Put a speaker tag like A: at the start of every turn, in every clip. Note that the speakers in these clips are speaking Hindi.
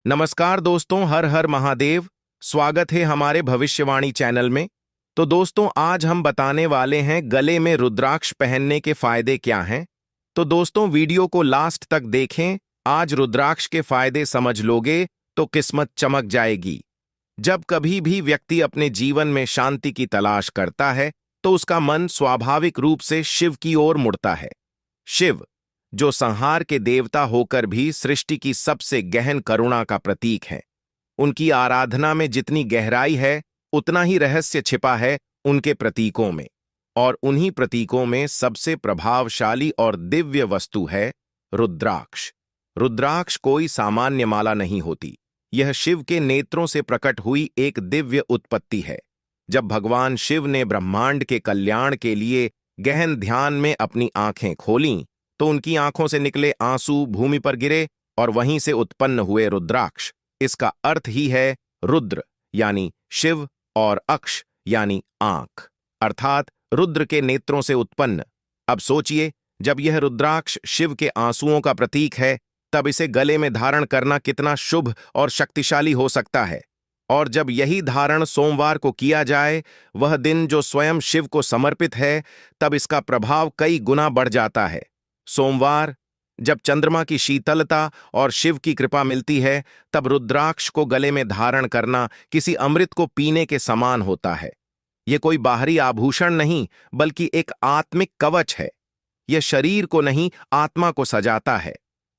A: नमस्कार दोस्तों, हर हर महादेव। स्वागत है हमारे भविष्यवाणी चैनल में। तो दोस्तों, आज हम बताने वाले हैं गले में रुद्राक्ष पहनने के फायदे क्या हैं। तो दोस्तों, वीडियो को लास्ट तक देखें। आज रुद्राक्ष के फायदे समझ लोगे तो किस्मत चमक जाएगी। जब कभी भी व्यक्ति अपने जीवन में शांति की तलाश करता है तो उसका मन स्वाभाविक रूप से शिव की ओर मुड़ता है। शिव, जो संहार के देवता होकर भी सृष्टि की सबसे गहन करुणा का प्रतीक है। उनकी आराधना में जितनी गहराई है उतना ही रहस्य छिपा है उनके प्रतीकों में। और उन्हीं प्रतीकों में सबसे प्रभावशाली और दिव्य वस्तु है रुद्राक्ष। रुद्राक्ष कोई सामान्य माला नहीं होती। यह शिव के नेत्रों से प्रकट हुई एक दिव्य उत्पत्ति है। जब भगवान शिव ने ब्रह्मांड के कल्याण के लिए गहन ध्यान में अपनी आंखें खोलीं तो उनकी आंखों से निकले आंसू भूमि पर गिरे और वहीं से उत्पन्न हुए रुद्राक्ष। इसका अर्थ ही है रुद्र यानी शिव और अक्ष यानी आंख, अर्थात रुद्र के नेत्रों से उत्पन्न। अब सोचिए, जब यह रुद्राक्ष शिव के आंसुओं का प्रतीक है तब इसे गले में धारण करना कितना शुभ और शक्तिशाली हो सकता है। और जब यही धारण सोमवार को किया जाए, वह दिन जो स्वयं शिव को समर्पित है, तब इसका प्रभाव कई गुना बढ़ जाता है। सोमवार, जब चंद्रमा की शीतलता और शिव की कृपा मिलती है, तब रुद्राक्ष को गले में धारण करना किसी अमृत को पीने के समान होता है। यह कोई बाहरी आभूषण नहीं, बल्कि एक आत्मिक कवच है। यह शरीर को नहीं, आत्मा को सजाता है।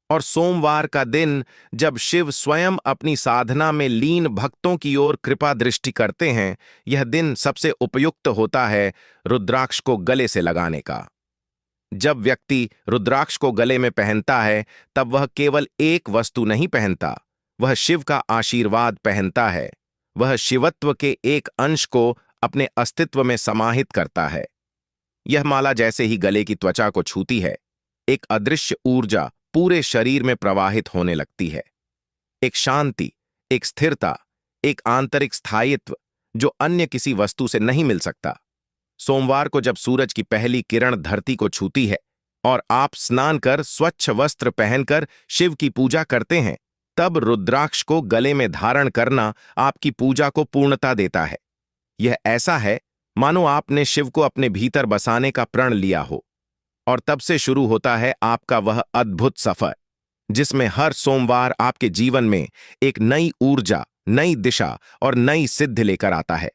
A: और सोमवार का दिन, जब शिव स्वयं अपनी साधना में लीन भक्तों की ओर कृपा दृष्टि करते हैं, यह दिन सबसे उपयुक्त होता है रुद्राक्ष को गले से लगाने का। जब व्यक्ति रुद्राक्ष को गले में पहनता है तब वह केवल एक वस्तु नहीं पहनता, वह शिव का आशीर्वाद पहनता है। वह शिवत्व के एक अंश को अपने अस्तित्व में समाहित करता है। यह माला जैसे ही गले की त्वचा को छूती है, एक अदृश्य ऊर्जा पूरे शरीर में प्रवाहित होने लगती है। एक शांति, एक स्थिरता, एक आंतरिक स्थायित्व जो अन्य किसी वस्तु से नहीं मिल सकता। सोमवार को जब सूरज की पहली किरण धरती को छूती है और आप स्नान कर स्वच्छ वस्त्र पहनकर शिव की पूजा करते हैं, तब रुद्राक्ष को गले में धारण करना आपकी पूजा को पूर्णता देता है। यह ऐसा है मानो आपने शिव को अपने भीतर बसाने का प्रण लिया हो। और तब से शुरू होता है आपका वह अद्भुत सफर, जिसमें हर सोमवार आपके जीवन में एक नई ऊर्जा, नई दिशा और नई सिद्धि लेकर आता है।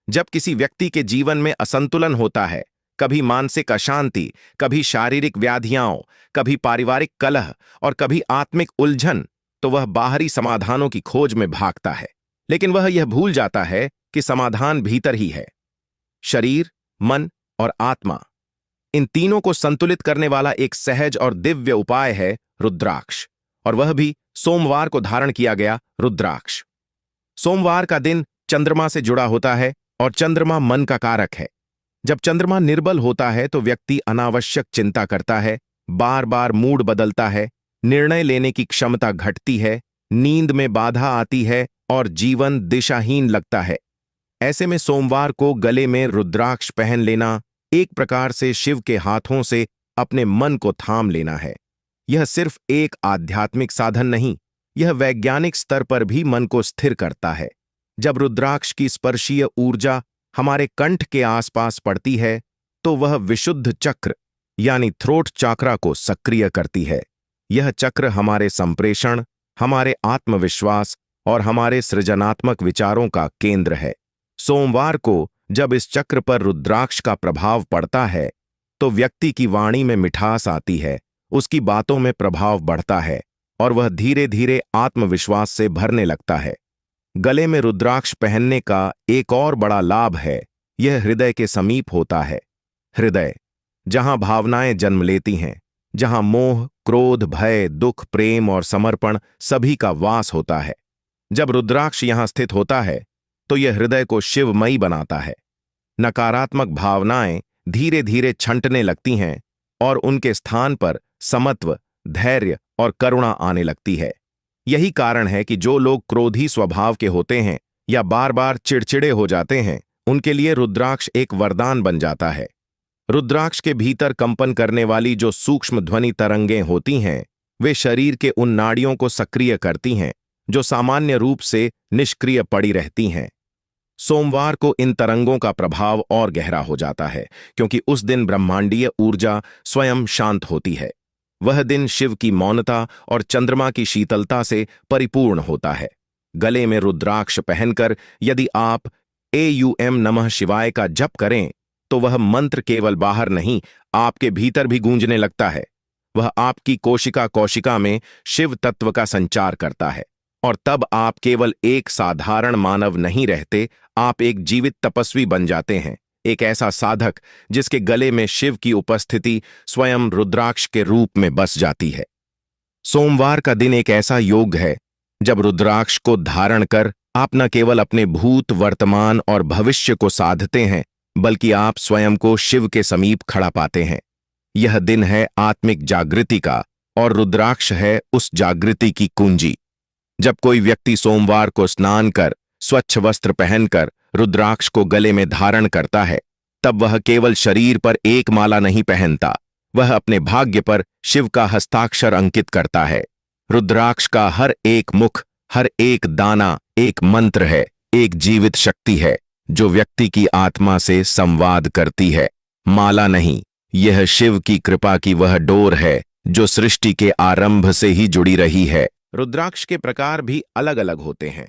A: जब किसी व्यक्ति के जीवन में असंतुलन होता है, कभी मानसिक अशांति, कभी शारीरिक व्याधियां, कभी पारिवारिक कलह और कभी आत्मिक उलझन, तो वह बाहरी समाधानों की खोज में भागता है। लेकिन वह यह भूल जाता है कि समाधान भीतर ही है। शरीर, मन और आत्मा, इन तीनों को संतुलित करने वाला एक सहज और दिव्य उपाय है रुद्राक्ष, और वह भी सोमवार को धारण किया गया रुद्राक्ष। सोमवार का दिन चंद्रमा से जुड़ा होता है और चंद्रमा मन का कारक है। जब चंद्रमा निर्बल होता है तो व्यक्ति अनावश्यक चिंता करता है, बार बार मूड बदलता है, निर्णय लेने की क्षमता घटती है, नींद में बाधा आती है और जीवन दिशाहीन लगता है। ऐसे में सोमवार को गले में रुद्राक्ष पहन लेना एक प्रकार से शिव के हाथों से अपने मन को थाम लेना है। यह सिर्फ एक आध्यात्मिक साधन नहीं, यह वैज्ञानिक स्तर पर भी मन को स्थिर करता है। जब रुद्राक्ष की स्पर्शीय ऊर्जा हमारे कंठ के आसपास पड़ती है तो वह विशुद्ध चक्र यानी थ्रोट चाक्रा को सक्रिय करती है। यह चक्र हमारे संप्रेषण, हमारे आत्मविश्वास और हमारे सृजनात्मक विचारों का केंद्र है। सोमवार को जब इस चक्र पर रुद्राक्ष का प्रभाव पड़ता है तो व्यक्ति की वाणी में मिठास आती है, उसकी बातों में प्रभाव बढ़ता है और वह धीरे धीरे आत्मविश्वास से भरने लगता है। गले में रुद्राक्ष पहनने का एक और बड़ा लाभ है, यह हृदय के समीप होता है। हृदय, जहां भावनाएं जन्म लेती हैं, जहां मोह, क्रोध, भय, दुख, प्रेम और समर्पण सभी का वास होता है। जब रुद्राक्ष यहां स्थित होता है तो यह हृदय को शिवमयी बनाता है। नकारात्मक भावनाएं धीरे धीरे छंटने लगती हैं और उनके स्थान पर समत्व, धैर्य और करुणा आने लगती है। यही कारण है कि जो लोग क्रोधी स्वभाव के होते हैं या बार बार चिड़चिड़े हो जाते हैं, उनके लिए रुद्राक्ष एक वरदान बन जाता है। रुद्राक्ष के भीतर कंपन करने वाली जो सूक्ष्म ध्वनि तरंगें होती हैं, वे शरीर के उन नाड़ियों को सक्रिय करती हैं जो सामान्य रूप से निष्क्रिय पड़ी रहती हैं। सोमवार को इन तरंगों का प्रभाव और गहरा हो जाता है, क्योंकि उस दिन ब्रह्मांडीय ऊर्जा स्वयं शांत होती है। वह दिन शिव की मौनता और चंद्रमा की शीतलता से परिपूर्ण होता है। गले में रुद्राक्ष पहनकर यदि आप एयूएम नमः शिवाय का जप करें, तो वह मंत्र केवल बाहर नहीं, आपके भीतर भी गूंजने लगता है। वह आपकी कोशिका कोशिका में शिव तत्व का संचार करता है, और तब आप केवल एक साधारण मानव नहीं रहते, आप एक जीवित तपस्वी बन जाते हैं, एक ऐसा साधक जिसके गले में शिव की उपस्थिति स्वयं रुद्राक्ष के रूप में बस जाती है। सोमवार का दिन एक ऐसा योग है जब रुद्राक्ष को धारण कर आप न केवल अपने भूत, वर्तमान और भविष्य को साधते हैं, बल्कि आप स्वयं को शिव के समीप खड़ा पाते हैं। यह दिन है आत्मिक जागृति का, और रुद्राक्ष है उस जागृति की कुंजी। जब कोई व्यक्ति सोमवार को स्नान कर, स्वच्छ वस्त्र पहनकर रुद्राक्ष को गले में धारण करता है, तब वह केवल शरीर पर एक माला नहीं पहनता, वह अपने भाग्य पर शिव का हस्ताक्षर अंकित करता है। रुद्राक्ष का हर एक मुख, हर एक दाना एक मंत्र है, एक जीवित शक्ति है जो व्यक्ति की आत्मा से संवाद करती है। माला नहीं, यह शिव की कृपा की वह डोर है जो सृष्टि के आरंभ से ही जुड़ी रही है। रुद्राक्ष के प्रकार भी अलग अलग होते हैं,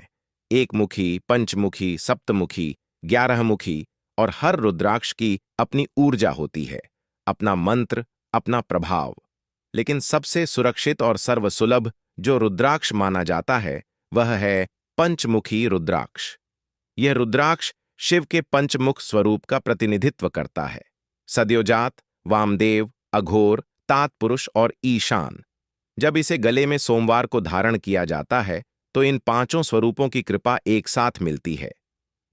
A: एक मुखी, पंचमुखी, सप्तमुखी, 11 मुखी, और हर रुद्राक्ष की अपनी ऊर्जा होती है, अपना मंत्र, अपना प्रभाव। लेकिन सबसे सुरक्षित और सर्वसुलभ जो रुद्राक्ष माना जाता है वह है पंचमुखी रुद्राक्ष। यह रुद्राक्ष शिव के पंचमुख स्वरूप का प्रतिनिधित्व करता है, सद्योजात, वामदेव, अघोर, तातपुरुष और ईशान। जब इसे गले में सोमवार को धारण किया जाता है तो इन पांचों स्वरूपों की कृपा एक साथ मिलती है।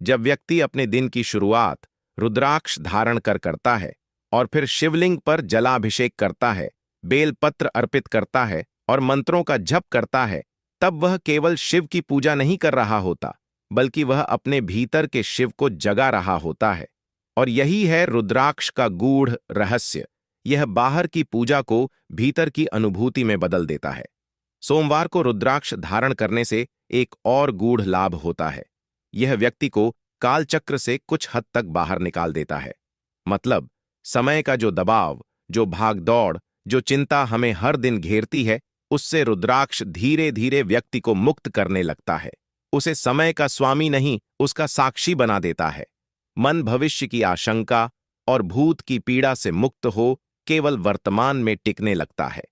A: जब व्यक्ति अपने दिन की शुरुआत रुद्राक्ष धारण कर करता है और फिर शिवलिंग पर जलाभिषेक करता है, बेलपत्र अर्पित करता है और मंत्रों का जप करता है, तब वह केवल शिव की पूजा नहीं कर रहा होता, बल्कि वह अपने भीतर के शिव को जगा रहा होता है। और यही है रुद्राक्ष का गूढ़ रहस्य, यह बाहर की पूजा को भीतर की अनुभूति में बदल देता है। सोमवार को रुद्राक्ष धारण करने से एक और गूढ़ लाभ होता है, यह व्यक्ति को कालचक्र से कुछ हद तक बाहर निकाल देता है। मतलब समय का जो दबाव, जो भागदौड़, जो चिंता हमें हर दिन घेरती है, उससे रुद्राक्ष धीरे धीरे व्यक्ति को मुक्त करने लगता है। उसे समय का स्वामी नहीं, उसका साक्षी बना देता है। मन भविष्य की आशंका और भूत की पीड़ा से मुक्त हो केवल वर्तमान में टिकने लगता है।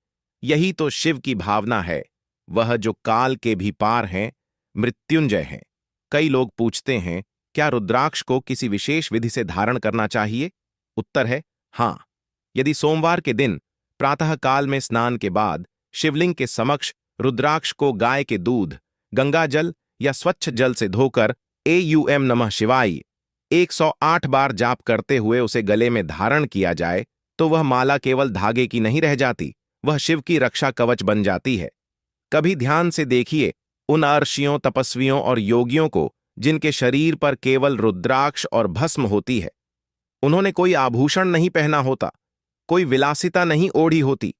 A: यही तो शिव की भावना है, वह जो काल के भी पार हैं, मृत्युंजय हैं। कई लोग पूछते हैं, क्या रुद्राक्ष को किसी विशेष विधि से धारण करना चाहिए? उत्तर है हां। यदि सोमवार के दिन प्रातः काल में स्नान के बाद शिवलिंग के समक्ष रुद्राक्ष को गाय के दूध, गंगा जल या स्वच्छ जल से धोकर एयूएम नमः शिवाय 108 बार जाप करते हुए उसे गले में धारण किया जाए, तो वह माला केवल धागे की नहीं रह जाती, वह शिव की रक्षा कवच बन जाती है। कभी ध्यान से देखिए उन अर्षियों, तपस्वियों और योगियों को जिनके शरीर पर केवल रुद्राक्ष और भस्म होती है। उन्होंने कोई आभूषण नहीं पहना होता, कोई विलासिता नहीं ओढ़ी होती,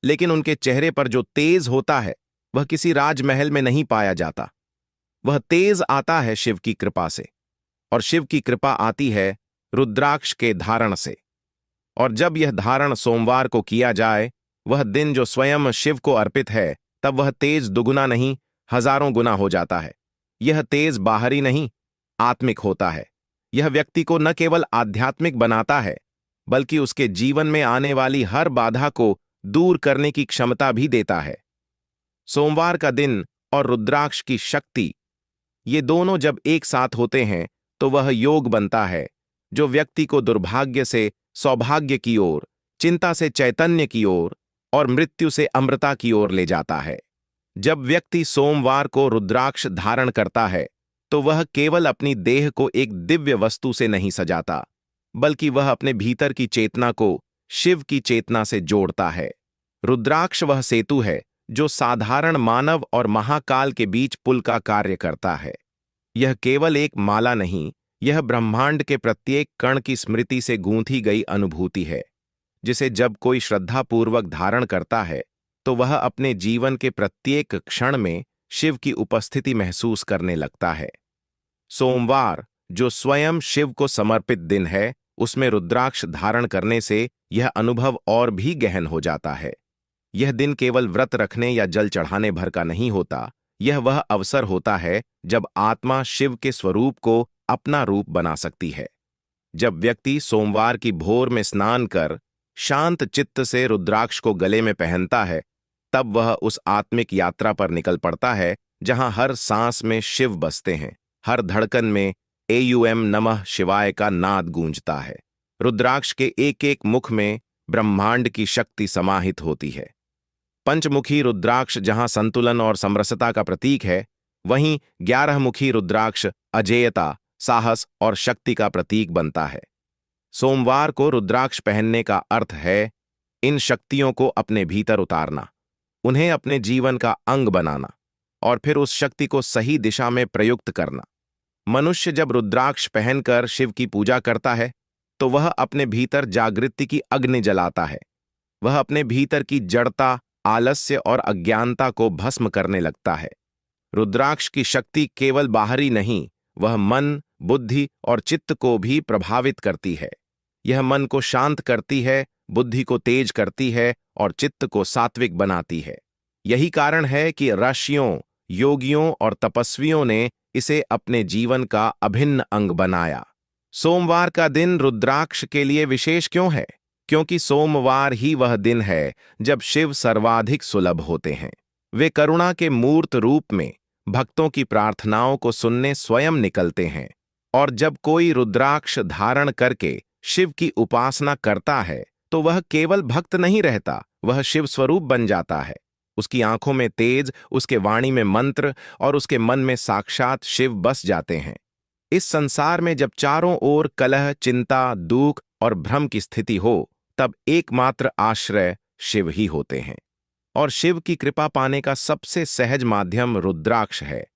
A: लेकिन उनके चेहरे पर जो तेज होता है वह किसी राजमहल में नहीं पाया जाता। वह तेज आता है शिव की कृपा से, और शिव की कृपा आती है रुद्राक्ष के धारण से। और जब यह धारण सोमवार को किया जाए, वह दिन जो स्वयं शिव को अर्पित है, तब वह तेज दुगुना नहीं, हजारों गुना हो जाता है। यह तेज बाहरी नहीं, आत्मिक होता है। यह व्यक्ति को न केवल आध्यात्मिक बनाता है, बल्कि उसके जीवन में आने वाली हर बाधा को दूर करने की क्षमता भी देता है। सोमवार का दिन और रुद्राक्ष की शक्ति, ये दोनों जब एक साथ होते हैं तो वह योग बनता है जो व्यक्ति को दुर्भाग्य से सौभाग्य की ओर, चिंता से चैतन्य की ओर और मृत्यु से अमृता की ओर ले जाता है। जब व्यक्ति सोमवार को रुद्राक्ष धारण करता है तो वह केवल अपनी देह को एक दिव्य वस्तु से नहीं सजाता, बल्कि वह अपने भीतर की चेतना को शिव की चेतना से जोड़ता है। रुद्राक्ष वह सेतु है जो साधारण मानव और महाकाल के बीच पुल का कार्य करता है। यह केवल एक माला नहीं, यह ब्रह्मांड के प्रत्येक कण की स्मृति से गूंथी गई अनुभूति है, जिसे जब कोई श्रद्धापूर्वक धारण करता है तो वह अपने जीवन के प्रत्येक क्षण में शिव की उपस्थिति महसूस करने लगता है। सोमवार, जो स्वयं शिव को समर्पित दिन है, उसमें रुद्राक्ष धारण करने से यह अनुभव और भी गहन हो जाता है। यह दिन केवल व्रत रखने या जल चढ़ाने भर का नहीं होता, यह वह अवसर होता है जब आत्मा शिव के स्वरूप को अपना रूप बना सकती है। जब व्यक्ति सोमवार की भोर में स्नान कर शांत चित्त से रुद्राक्ष को गले में पहनता है, तब वह उस आत्मिक यात्रा पर निकल पड़ता है जहां हर सांस में शिव बसते हैं, हर धड़कन में एयूएम नमः शिवाय का नाद गूंजता है। रुद्राक्ष के एक एक मुख में ब्रह्मांड की शक्ति समाहित होती है। पंचमुखी रुद्राक्ष जहां संतुलन और समरसता का प्रतीक है, वहीं 11 मुखी रुद्राक्ष अजेयता, साहस और शक्ति का प्रतीक बनता है। सोमवार को रुद्राक्ष पहनने का अर्थ है इन शक्तियों को अपने भीतर उतारना, उन्हें अपने जीवन का अंग बनाना और फिर उस शक्ति को सही दिशा में प्रयुक्त करना। मनुष्य जब रुद्राक्ष पहनकर शिव की पूजा करता है, तो वह अपने भीतर जागृति की अग्नि जलाता है। वह अपने भीतर की जड़ता, आलस्य और अज्ञानता को भस्म करने लगता है। रुद्राक्ष की शक्ति केवल बाहरी नहीं, वह मन, बुद्धि और चित्त को भी प्रभावित करती है। यह मन को शांत करती है, बुद्धि को तेज करती है और चित्त को सात्विक बनाती है। यही कारण है कि ऋषियों, योगियों और तपस्वियों ने इसे अपने जीवन का अभिन्न अंग बनाया। सोमवार का दिन रुद्राक्ष के लिए विशेष क्यों है? क्योंकि सोमवार ही वह दिन है जब शिव सर्वाधिक सुलभ होते हैं। वे करुणा के मूर्त रूप में भक्तों की प्रार्थनाओं को सुनने स्वयं निकलते हैं, और जब कोई रुद्राक्ष धारण करके शिव की उपासना करता है, तो वह केवल भक्त नहीं रहता, वह शिव स्वरूप बन जाता है। उसकी आंखों में तेज, उसके वाणी में मंत्र और उसके मन में साक्षात शिव बस जाते हैं। इस संसार में जब चारों ओर कलह, चिंता, दुख और भ्रम की स्थिति हो, तब एकमात्र आश्रय शिव ही होते हैं। और शिव की कृपा पाने का सबसे सहज माध्यम रुद्राक्ष है।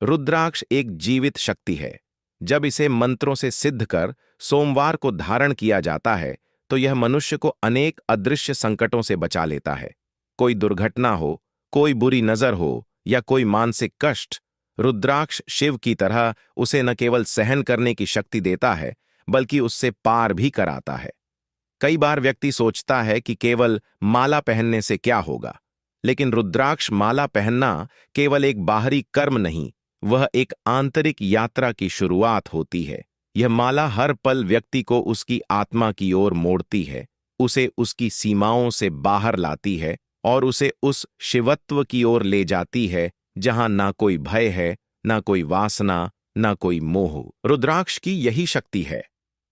A: रुद्राक्ष एक जीवित शक्ति है। जब इसे मंत्रों से सिद्ध कर सोमवार को धारण किया जाता है, तो यह मनुष्य को अनेक अदृश्य संकटों से बचा लेता है। कोई दुर्घटना हो, कोई बुरी नजर हो या कोई मानसिक कष्ट, रुद्राक्ष शिव की तरह उसे न केवल सहन करने की शक्ति देता है, बल्कि उससे पार भी कराता है। कई बार व्यक्ति सोचता है कि केवल माला पहनने से क्या होगा, लेकिन रुद्राक्ष माला पहनना केवल एक बाहरी कर्म नहीं, वह एक आंतरिक यात्रा की शुरुआत होती है। यह माला हर पल व्यक्ति को उसकी आत्मा की ओर मोड़ती है, उसे उसकी सीमाओं से बाहर लाती है और उसे उस शिवत्व की ओर ले जाती है जहां ना कोई भय है, ना कोई वासना, ना कोई मोह। रुद्राक्ष की यही शक्ति है।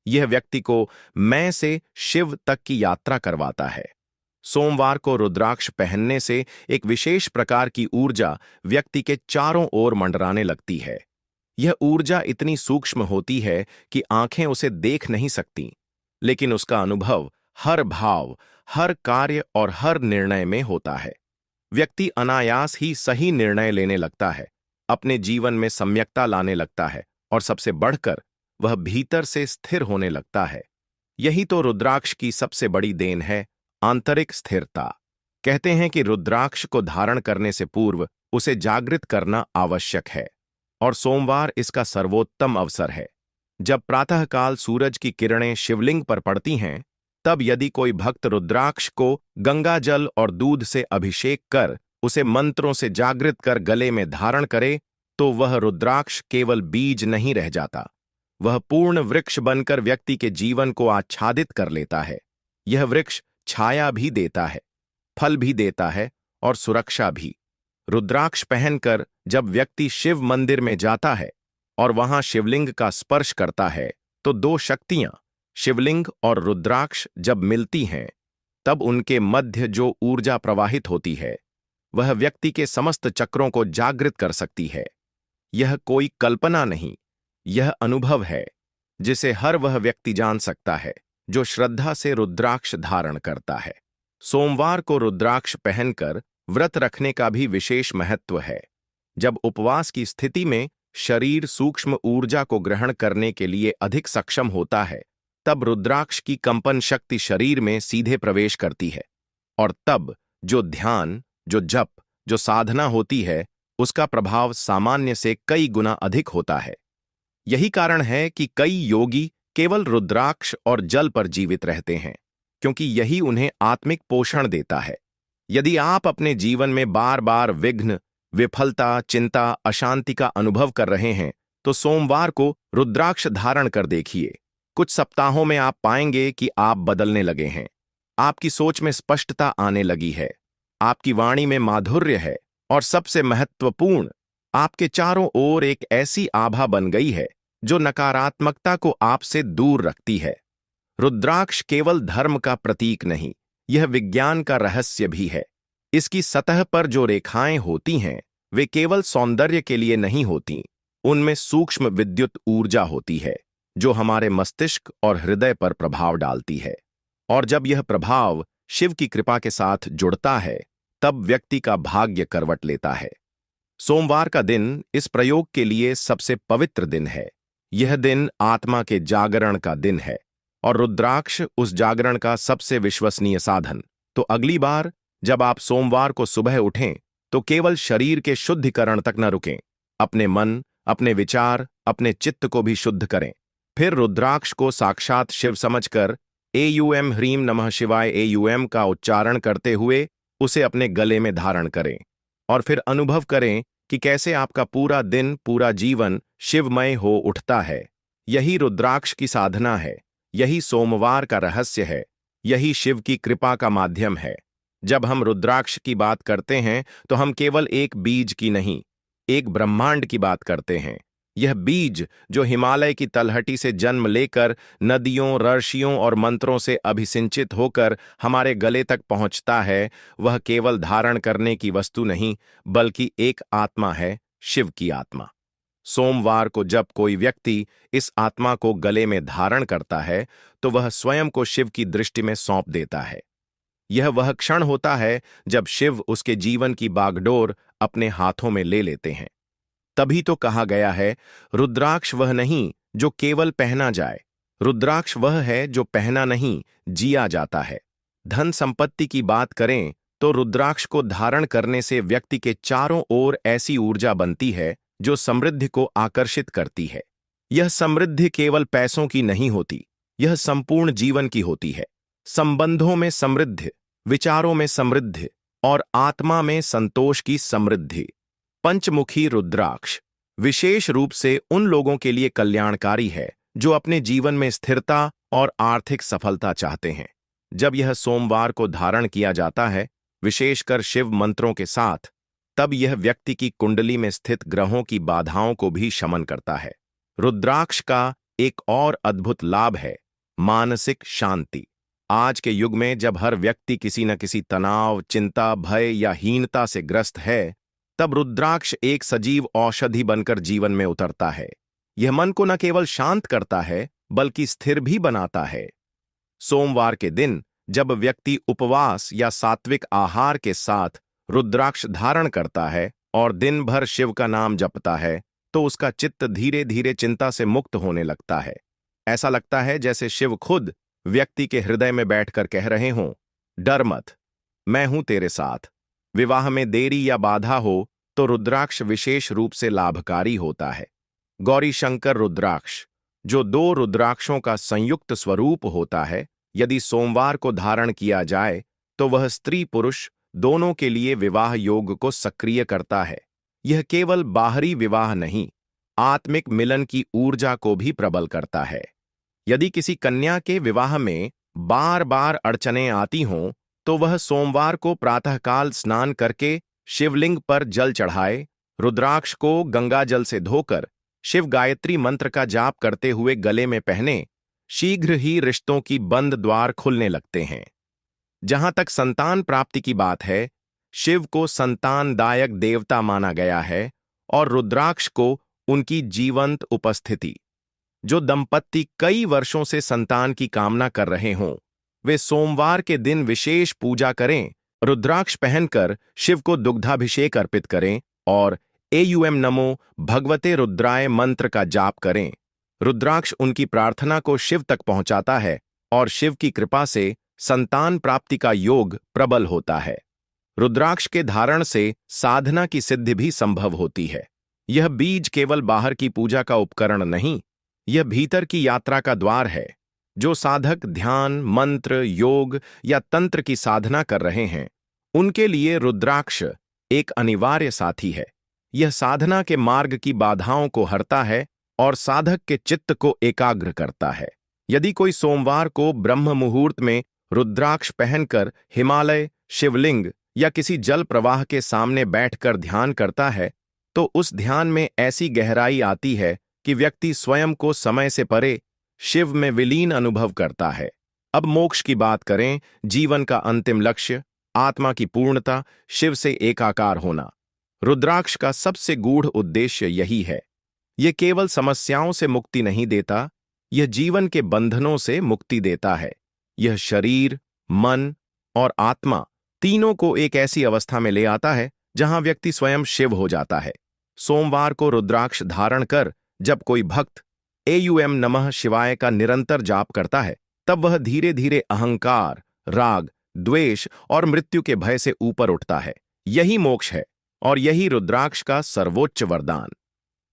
A: यह व्यक्ति को मैं से शिव तक की यात्रा करवाता है। सोमवार को रुद्राक्ष पहनने से एक विशेष प्रकार की ऊर्जा व्यक्ति के चारों ओर मंडराने लगती है। यह ऊर्जा इतनी सूक्ष्म होती है कि आंखें उसे देख नहीं सकती, लेकिन उसका अनुभव हर भाव, हर कार्य और हर निर्णय में होता है। व्यक्ति अनायास ही सही निर्णय लेने लगता है, अपने जीवन में सम्यकता लाने लगता है और सबसे बढ़कर वह भीतर से स्थिर होने लगता है। यही तो रुद्राक्ष की सबसे बड़ी देन है, आंतरिक स्थिरता। कहते हैं कि रुद्राक्ष को धारण करने से पूर्व उसे जागृत करना आवश्यक है, और सोमवार इसका सर्वोत्तम अवसर है। जब प्रातःकाल सूरज की किरणें शिवलिंग पर पड़ती हैं, तब यदि कोई भक्त रुद्राक्ष को गंगा जल और दूध से अभिषेक कर उसे मंत्रों से जागृत कर गले में धारण करे, तो वह रुद्राक्ष केवल बीज नहीं रह जाता, वह पूर्ण वृक्ष बनकर व्यक्ति के जीवन को आच्छादित कर लेता है। यह वृक्ष छाया भी देता है, फल भी देता है और सुरक्षा भी। रुद्राक्ष पहनकर जब व्यक्ति शिव मंदिर में जाता है और वहां शिवलिंग का स्पर्श करता है, तो दो शक्तियां, शिवलिंग और रुद्राक्ष जब मिलती हैं, तब उनके मध्य जो ऊर्जा प्रवाहित होती है, वह व्यक्ति के समस्त चक्रों को जागृत कर सकती है। यह कोई कल्पना नहीं, यह अनुभव है जिसे हर वह व्यक्ति जान सकता है जो श्रद्धा से रुद्राक्ष धारण करता है। सोमवार को रुद्राक्ष पहनकर व्रत रखने का भी विशेष महत्व है। जब उपवास की स्थिति में शरीर सूक्ष्म ऊर्जा को ग्रहण करने के लिए अधिक सक्षम होता है, तब रुद्राक्ष की कंपन शक्ति शरीर में सीधे प्रवेश करती है, और तब जो ध्यान, जो जप, जो साधना होती है, उसका प्रभाव सामान्य से कई गुना अधिक होता है। यही कारण है कि कई योगी केवल रुद्राक्ष और जल पर जीवित रहते हैं, क्योंकि यही उन्हें आत्मिक पोषण देता है। यदि आप अपने जीवन में बार बार विघ्न, विफलता, चिंता, अशांति का अनुभव कर रहे हैं, तो सोमवार को रुद्राक्ष धारण कर देखिए। कुछ सप्ताहों में आप पाएंगे कि आप बदलने लगे हैं। आपकी सोच में स्पष्टता आने लगी है, आपकी वाणी में माधुर्य है, और सबसे महत्वपूर्ण, आपके चारों ओर एक ऐसी आभा बन गई है जो नकारात्मकता को आपसे दूर रखती है। रुद्राक्ष केवल धर्म का प्रतीक नहीं, यह विज्ञान का रहस्य भी है। इसकी सतह पर जो रेखाएं होती हैं, वे केवल सौंदर्य के लिए नहीं होती। उनमें सूक्ष्म विद्युत ऊर्जा होती है, जो हमारे मस्तिष्क और हृदय पर प्रभाव डालती है। और जब यह प्रभाव शिव की कृपा के साथ जुड़ता है, तब व्यक्ति का भाग्य करवट लेता है। सोमवार का दिन इस प्रयोग के लिए सबसे पवित्र दिन है। यह दिन आत्मा के जागरण का दिन है, और रुद्राक्ष उस जागरण का सबसे विश्वसनीय साधन। तो अगली बार जब आप सोमवार को सुबह उठें, तो केवल शरीर के शुद्धिकरण तक न रुकें। अपने मन, अपने विचार, अपने चित्त को भी शुद्ध करें। फिर रुद्राक्ष को साक्षात शिव समझकर एयूएम ह्रीं नमः शिवाय एयूएम का उच्चारण करते हुए उसे अपने गले में धारण करें, और फिर अनुभव करें कि कैसे आपका पूरा दिन, पूरा जीवन शिवमय हो उठता है। यही रुद्राक्ष की साधना है, यही सोमवार का रहस्य है, यही शिव की कृपा का माध्यम है। जब हम रुद्राक्ष की बात करते हैं, तो हम केवल एक बीज की नहीं, एक ब्रह्मांड की बात करते हैं। यह बीज जो हिमालय की तलहटी से जन्म लेकर नदियों, ऋषियों और मंत्रों से अभिसिंचित होकर हमारे गले तक पहुंचता है, वह केवल धारण करने की वस्तु नहीं, बल्कि एक आत्मा है, शिव की आत्मा। सोमवार को जब कोई व्यक्ति इस आत्मा को गले में धारण करता है, तो वह स्वयं को शिव की दृष्टि में सौंप देता है। यह वह क्षण होता है जब शिव उसके जीवन की बागडोर अपने हाथों में ले लेते हैं। तभी तो कहा गया है, रुद्राक्ष वह नहीं जो केवल पहना जाए, रुद्राक्ष वह है जो पहना नहीं, जिया जाता है। धन संपत्ति की बात करें तो रुद्राक्ष को धारण करने से व्यक्ति के चारों ओर ऐसी ऊर्जा बनती है जो समृद्धि को आकर्षित करती है। यह समृद्धि केवल पैसों की नहीं होती, यह संपूर्ण जीवन की होती है। संबंधों में समृद्धि, विचारों में समृद्धि, और आत्मा में संतोष की समृद्धि। पंचमुखी रुद्राक्ष विशेष रूप से उन लोगों के लिए कल्याणकारी है जो अपने जीवन में स्थिरता और आर्थिक सफलता चाहते हैं। जब यह सोमवार को धारण किया जाता है, विशेषकर शिव मंत्रों के साथ, तब यह व्यक्ति की कुंडली में स्थित ग्रहों की बाधाओं को भी शमन करता है। रुद्राक्ष का एक और अद्भुत लाभ है मानसिक शांति। आज के युग में जब हर व्यक्ति किसी न किसी तनाव, चिंता, भय या हीनता से ग्रस्त है, तब रुद्राक्ष एक सजीव औषधि बनकर जीवन में उतरता है। यह मन को न केवल शांत करता है, बल्कि स्थिर भी बनाता है। सोमवार के दिन जब व्यक्ति उपवास या सात्विक आहार के साथ रुद्राक्ष धारण करता है और दिन भर शिव का नाम जपता है, तो उसका चित्त धीरे धीरे चिंता से मुक्त होने लगता है। ऐसा लगता है जैसे शिव खुद व्यक्ति के हृदय में बैठकर कह रहे हों, डर मत, मैं हूं तेरे साथ। विवाह में देरी या बाधा हो तो रुद्राक्ष विशेष रूप से लाभकारी होता है। गौरी शंकर रुद्राक्ष, जो 2 रुद्राक्षों का संयुक्त स्वरूप होता है, यदि सोमवार को धारण किया जाए तो वह स्त्री पुरुष दोनों के लिए विवाह योग को सक्रिय करता है। यह केवल बाहरी विवाह नहीं, आत्मिक मिलन की ऊर्जा को भी प्रबल करता है। यदि किसी कन्या के विवाह में बार बार अड़चनें आती हों, तो वह सोमवार को प्रातःकाल स्नान करके शिवलिंग पर जल चढ़ाए, रुद्राक्ष को गंगा जल से धोकर शिव गायत्री मंत्र का जाप करते हुए गले में पहने, शीघ्र ही रिश्तों की बंद द्वार खुलने लगते हैं। जहां तक संतान प्राप्ति की बात है, शिव को संतानदायक देवता माना गया है और रुद्राक्ष को उनकी जीवंत उपस्थिति। जो दंपत्ति कई वर्षों से संतान की कामना कर रहे हों, वे सोमवार के दिन विशेष पूजा करें, रुद्राक्ष पहनकर शिव को दुग्धाभिषेक अर्पित करें और एयूएम नमो भगवते रुद्राय मंत्र का जाप करें। रुद्राक्ष उनकी प्रार्थना को शिव तक पहुंचाता है और शिव की कृपा से संतान प्राप्ति का योग प्रबल होता है। रुद्राक्ष के धारण से साधना की सिद्धि भी संभव होती है। यह बीज केवल बाहर की पूजा का उपकरण नहीं, यह भीतर की यात्रा का द्वार है। जो साधक ध्यान, मंत्र, योग या तंत्र की साधना कर रहे हैं, उनके लिए रुद्राक्ष एक अनिवार्य साथी है। यह साधना के मार्ग की बाधाओं को हरता है और साधक के चित्त को एकाग्र करता है। यदि कोई सोमवार को ब्रह्म मुहूर्त में रुद्राक्ष पहनकर हिमालय, शिवलिंग या किसी जल प्रवाह के सामने बैठकर ध्यान करता है, तो उस ध्यान में ऐसी गहराई आती है कि व्यक्ति स्वयं को समय से परे शिव में विलीन अनुभव करता है। अब मोक्ष की बात करें, जीवन का अंतिम लक्ष्य, आत्मा की पूर्णता, शिव से एकाकार होना। रुद्राक्ष का सबसे गूढ़ उद्देश्य यही है। यह केवल समस्याओं से मुक्ति नहीं देता, यह जीवन के बंधनों से मुक्ति देता है। यह शरीर, मन और आत्मा तीनों को एक ऐसी अवस्था में ले आता है जहां व्यक्ति स्वयं शिव हो जाता है। सोमवार को रुद्राक्ष धारण कर जब कोई भक्त एयूएम नमः शिवाय का निरंतर जाप करता है, तब वह धीरे धीरे अहंकार, राग, द्वेष और मृत्यु के भय से ऊपर उठता है। यही मोक्ष है और यही रुद्राक्ष का सर्वोच्च वरदान।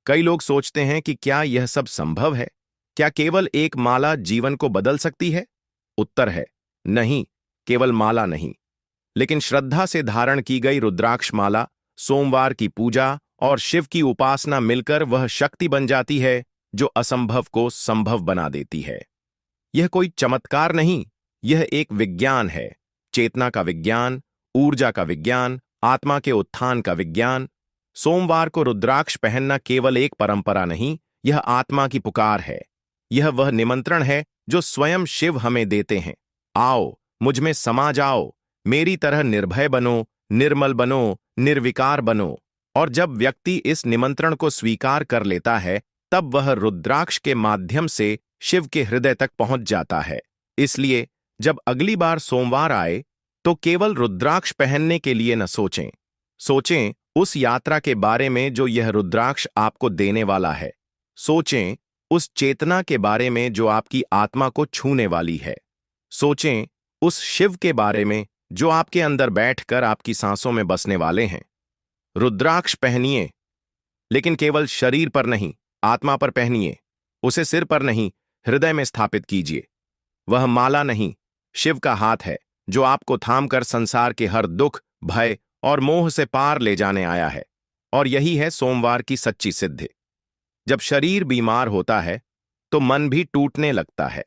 A: कई लोग सोचते हैं कि क्या यह सब संभव है? क्या केवल एक माला जीवन को बदल सकती है? उत्तर है नहीं, केवल माला नहीं, लेकिन श्रद्धा से धारण की गई रुद्राक्ष माला, सोमवार की पूजा और शिव की उपासना मिलकर वह शक्ति बन जाती है जो असंभव को संभव बना देती है। यह कोई चमत्कार नहीं, यह एक विज्ञान है। चेतना का विज्ञान, ऊर्जा का विज्ञान, आत्मा के उत्थान का विज्ञान। सोमवार को रुद्राक्ष पहनना केवल एक परंपरा नहीं, यह आत्मा की पुकार है। यह वह निमंत्रण है जो स्वयं शिव हमें देते हैं। आओ, मुझ में समा जाओ, मेरी तरह निर्भय बनो, निर्मल बनो, निर्विकार बनो। और जब व्यक्ति इस निमंत्रण को स्वीकार कर लेता है, तब वह रुद्राक्ष के माध्यम से शिव के हृदय तक पहुंच जाता है। इसलिए जब अगली बार सोमवार आए, तो केवल रुद्राक्ष पहनने के लिए न सोचें। सोचें उस यात्रा के बारे में जो यह रुद्राक्ष आपको देने वाला है। सोचें उस चेतना के बारे में जो आपकी आत्मा को छूने वाली है। सोचें उस शिव के बारे में जो आपके अंदर बैठकर आपकी सांसों में बसने वाले हैं। रुद्राक्ष पहनिए, लेकिन केवल शरीर पर नहीं, आत्मा पर पहनिए। उसे सिर पर नहीं, हृदय में स्थापित कीजिए। वह माला नहीं, शिव का हाथ है जो आपको थामकर संसार के हर दुख, भय और मोह से पार ले जाने आया है। और यही है सोमवार की सच्ची सिद्धि। जब शरीर बीमार होता है तो मन भी टूटने लगता है,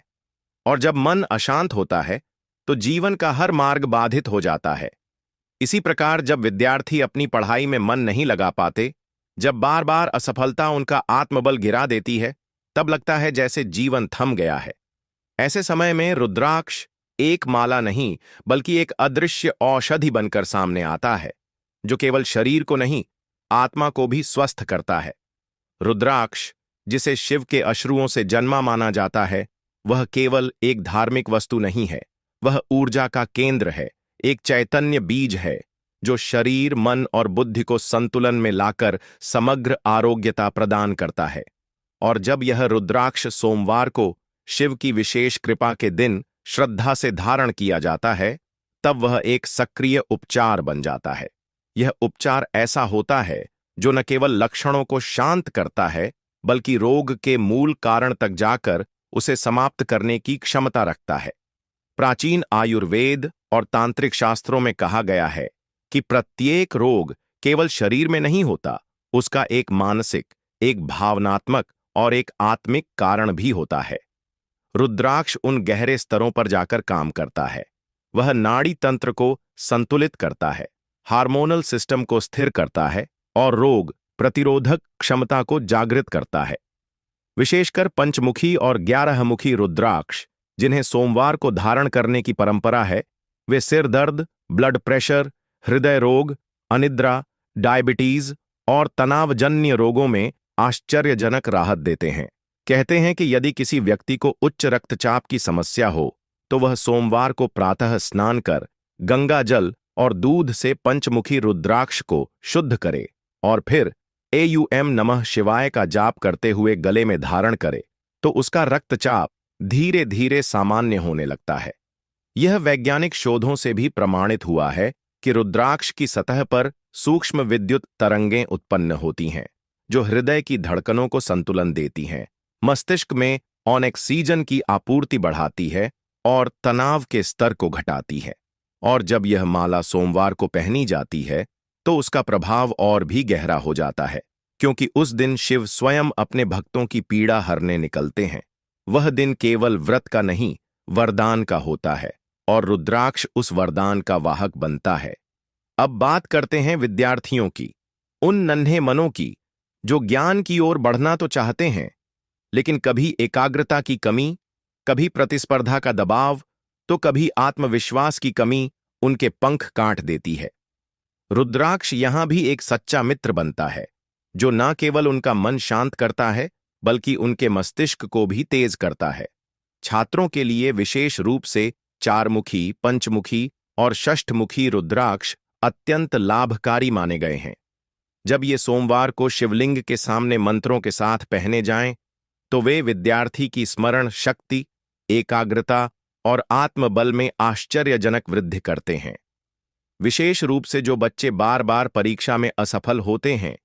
A: और जब मन अशांत होता है तो जीवन का हर मार्ग बाधित हो जाता है। इसी प्रकार जब विद्यार्थी अपनी पढ़ाई में मन नहीं लगा पाते, जब बार बार असफलता उनका आत्मबल गिरा देती है, तब लगता है जैसे जीवन थम गया है। ऐसे समय में रुद्राक्ष एक माला नहीं, बल्कि एक अदृश्य औषधि बनकर सामने आता है, जो केवल शरीर को नहीं, आत्मा को भी स्वस्थ करता है। रुद्राक्ष, जिसे शिव के अश्रुओं से जन्मा माना जाता है, वह केवल एक धार्मिक वस्तु नहीं है, वह ऊर्जा का केंद्र है, एक चैतन्य बीज है जो शरीर, मन और बुद्धि को संतुलन में लाकर समग्र आरोग्यता प्रदान करता है। और जब यह रुद्राक्ष सोमवार को शिव की विशेष कृपा के दिन श्रद्धा से धारण किया जाता है, तब वह एक सक्रिय उपचार बन जाता है। यह उपचार ऐसा होता है जो न केवल लक्षणों को शांत करता है, बल्कि रोग के मूल कारण तक जाकर उसे समाप्त करने की क्षमता रखता है। प्राचीन आयुर्वेद और तांत्रिक शास्त्रों में कहा गया है कि प्रत्येक रोग केवल शरीर में नहीं होता, उसका एक मानसिक, एक भावनात्मक और एक आत्मिक कारण भी होता है। रुद्राक्ष उन गहरे स्तरों पर जाकर काम करता है। वह नाड़ी तंत्र को संतुलित करता है, हार्मोनल सिस्टम को स्थिर करता है और रोग प्रतिरोधक क्षमता को जागृत करता है। विशेषकर पंचमुखी और 11मुखी रुद्राक्ष, जिन्हें सोमवार को धारण करने की परंपरा है, वे सिर दर्द, ब्लड प्रेशर, हृदय रोग, अनिद्रा, डायबिटीज और तनावजन्य रोगों में आश्चर्यजनक राहत देते हैं। कहते हैं कि यदि किसी व्यक्ति को उच्च रक्तचाप की समस्या हो, तो वह सोमवार को प्रातः स्नान कर गंगा जल और दूध से पंचमुखी रुद्राक्ष को शुद्ध करे और फिर एयूएम नमः शिवाय का जाप करते हुए गले में धारण करे, तो उसका रक्तचाप धीरे धीरे सामान्य होने लगता है। यह वैज्ञानिक शोधों से भी प्रमाणित हुआ है कि रुद्राक्ष की सतह पर सूक्ष्म विद्युत तरंगें उत्पन्न होती हैं, जो हृदय की धड़कनों को संतुलन देती हैं, मस्तिष्क में ऑक्सीजन की आपूर्ति बढ़ाती है और तनाव के स्तर को घटाती है। और जब यह माला सोमवार को पहनी जाती है, तो उसका प्रभाव और भी गहरा हो जाता है, क्योंकि उस दिन शिव स्वयं अपने भक्तों की पीड़ा हरने निकलते हैं। वह दिन केवल व्रत का नहीं, वरदान का होता है, और रुद्राक्ष उस वरदान का वाहक बनता है। अब बात करते हैं विद्यार्थियों की, उन नन्हे मनों की जो ज्ञान की ओर बढ़ना तो चाहते हैं, लेकिन कभी एकाग्रता की कमी, कभी प्रतिस्पर्धा का दबाव, तो कभी आत्मविश्वास की कमी उनके पंख काट देती है। रुद्राक्ष यहां भी एक सच्चा मित्र बनता है, जो न केवल उनका मन शांत करता है, बल्कि उनके मस्तिष्क को भी तेज करता है। छात्रों के लिए विशेष रूप से चारमुखी, पंचमुखी और षष्ठमुखी रुद्राक्ष अत्यंत लाभकारी माने गए हैं। जब ये सोमवार को शिवलिंग के सामने मंत्रों के साथ पहने जाएं, तो वे विद्यार्थी की स्मरण शक्ति, एकाग्रता और आत्मबल में आश्चर्यजनक वृद्धि करते हैं। विशेष रूप से जो बच्चे बार बार परीक्षा में असफल होते हैं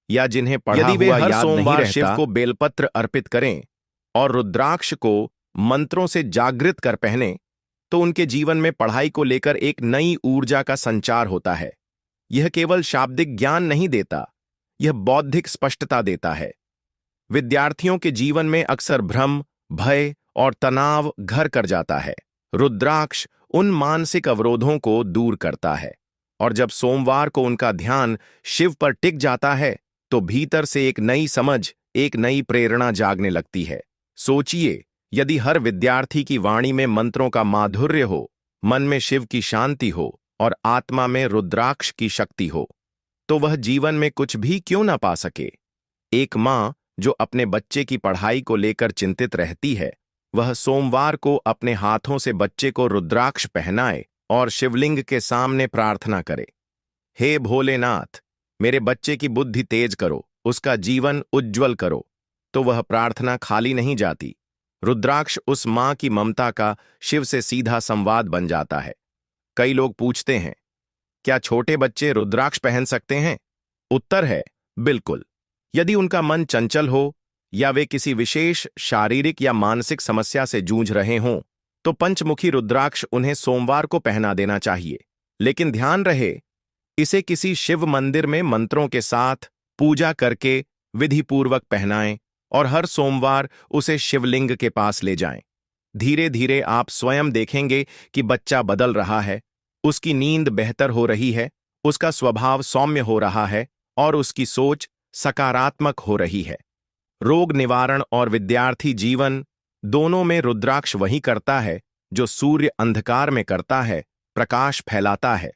A: या जिन्हें पढ़ा
B: यदि वे
A: हुआ
B: हर
A: याद नहीं
B: सोमवार
A: रहता, शिव को बेलपत्र अर्पित करें और रुद्राक्ष को मंत्रों से जागृत कर पहने, तो उनके जीवन में पढ़ाई को लेकर एक नई ऊर्जा का संचार होता है। यह केवल शाब्दिक ज्ञान नहीं देता, यह बौद्धिक स्पष्टता देता है। विद्यार्थियों के जीवन में अक्सर भ्रम, भय और तनाव घर कर जाता है। रुद्राक्ष उन मानसिक अवरोधों को दूर करता है, और जब सोमवार को उनका ध्यान शिव पर टिक जाता है, तो भीतर से एक नई समझ, एक नई प्रेरणा जागने लगती है। सोचिए, यदि हर विद्यार्थी की वाणी में मंत्रों का माधुर्य हो, मन में शिव की शांति हो और आत्मा में रुद्राक्ष की शक्ति हो, तो वह जीवन में कुछ भी क्यों ना पा सके। एक मां जो अपने बच्चे की पढ़ाई को लेकर चिंतित रहती है, वह सोमवार को अपने हाथों से बच्चे को रुद्राक्ष पहनाए और शिवलिंग के सामने प्रार्थना करे, हे भोलेनाथ, मेरे बच्चे की बुद्धि तेज करो, उसका जीवन उज्ज्वल करो। तो वह प्रार्थना खाली नहीं जाती। रुद्राक्ष उस मां की ममता का शिव से सीधा संवाद बन जाता है। कई लोग पूछते हैं, क्या छोटे बच्चे रुद्राक्ष पहन सकते हैं? उत्तर है, बिल्कुल। यदि उनका मन चंचल हो या वे किसी विशेष शारीरिक या मानसिक समस्या से जूझ रहे हों, तो पंचमुखी रुद्राक्ष उन्हें सोमवार को पहना देना चाहिए। लेकिन ध्यान रहे, इसे किसी शिव मंदिर में मंत्रों के साथ पूजा करके विधिपूर्वक पहनाएं और हर सोमवार उसे शिवलिंग के पास ले जाएं। धीरे धीरे आप स्वयं देखेंगे कि बच्चा बदल रहा है, उसकी नींद बेहतर हो रही है, उसका स्वभाव सौम्य हो रहा है और उसकी सोच सकारात्मक हो रही है। रोग निवारण और विद्यार्थी जीवन दोनों में रुद्राक्ष वही करता है जो सूर्य अंधकार में करता है, प्रकाश फैलाता है।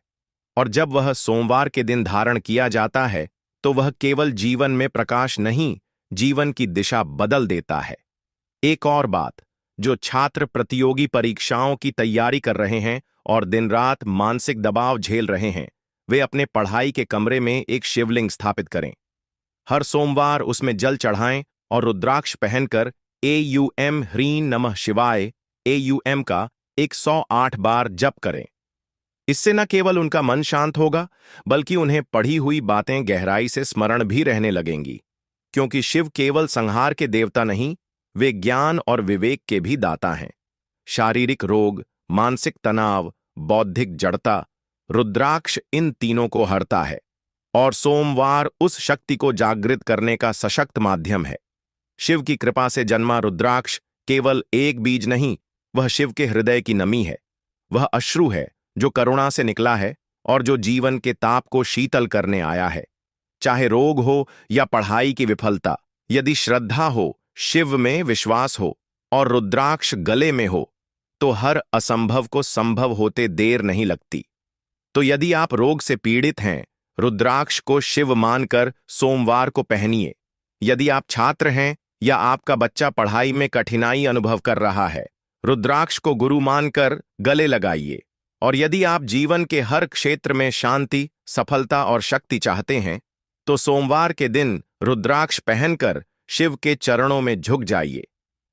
A: और जब वह सोमवार के दिन धारण किया जाता है, तो वह केवल जीवन में प्रकाश नहीं, जीवन की दिशा बदल देता है। एक और बात, जो छात्र प्रतियोगी परीक्षाओं की तैयारी कर रहे हैं और दिन रात मानसिक दबाव झेल रहे हैं, वे अपने पढ़ाई के कमरे में एक शिवलिंग स्थापित करें। हर सोमवार उसमें जल चढ़ाएं और रुद्राक्ष पहनकर AUM ह्रीं नमः शिवाय AUM का 108 बार जप करें। इससे न केवल उनका मन शांत होगा, बल्कि उन्हें पढ़ी हुई बातें गहराई से स्मरण भी रहने लगेंगी, क्योंकि शिव केवल संहार के देवता नहीं, वे ज्ञान और विवेक के भी दाता हैं। शारीरिक रोग, मानसिक तनाव, बौद्धिक जड़ता, रुद्राक्ष इन तीनों को हरता है, और सोमवार उस शक्ति को जागृत करने का सशक्त माध्यम है। शिव की कृपा से जन्मा रुद्राक्ष केवल एक बीज नहीं, वह शिव के हृदय की नमी है। वह अश्रु है जो करुणा से निकला है और जो जीवन के ताप को शीतल करने आया है। चाहे रोग हो या पढ़ाई की विफलता, यदि श्रद्धा हो, शिव में विश्वास हो और रुद्राक्ष गले में हो, तो हर असंभव को संभव होते देर नहीं लगती। तो यदि आप रोग से पीड़ित हैं, रुद्राक्ष को शिव मानकर सोमवार को पहनिए। यदि आप छात्र हैं या आपका बच्चा पढ़ाई में कठिनाई अनुभव कर रहा है, रुद्राक्ष को गुरु मानकर गले लगाइए। और यदि आप जीवन के हर क्षेत्र में शांति, सफलता और शक्ति चाहते हैं, तो सोमवार के दिन रुद्राक्ष पहनकर शिव के चरणों में झुक जाइए।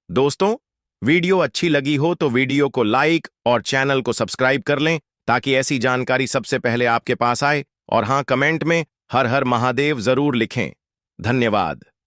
A: दोस्तों, वीडियो अच्छी लगी हो तो वीडियो को लाइक और चैनल को सब्सक्राइब कर लें, ताकि ऐसी जानकारी सबसे पहले आपके पास आए। और हाँ, कमेंट में हर हर महादेव जरूर लिखें। धन्यवाद।